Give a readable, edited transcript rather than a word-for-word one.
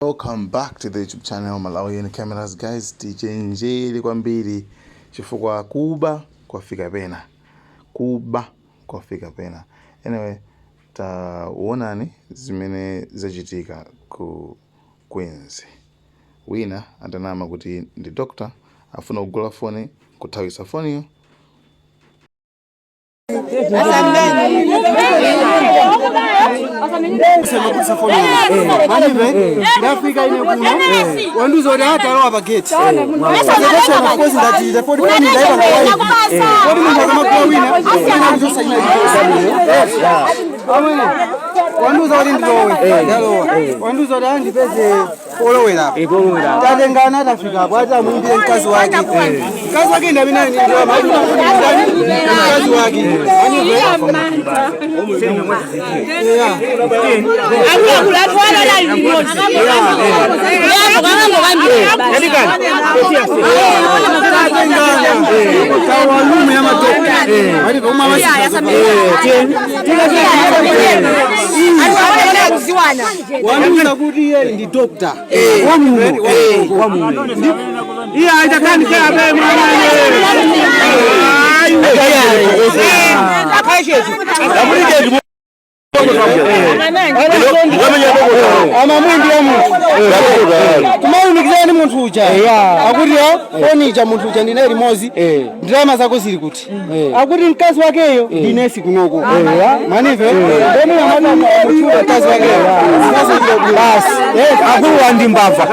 Welcome back to the YouTube channel Malawi and Cameras guys. Tichenjeri kwambiri chifukwa kuba kwafika pena. Anyway, taonani zimene zachitika ku Queens. Wina atanama kuti ndi doctor afuna kugula foni kuthawisa foni yo. Talengana tafika bwata muimbire mkazi wake. Mkazi wake ndio nani ndio mkazi wake. Wanuna kuti yeye ndi doctor. Iya haitakani kwa bema Kumaunikizani muntu ucha akutiyo fonicha muntu ucha ndine limozi ndirama zako zili kuti akuti mkazi wakeyo ndinesi kunoko manive ndemu amana mkazi wakeyo basi akuwa ndi mbava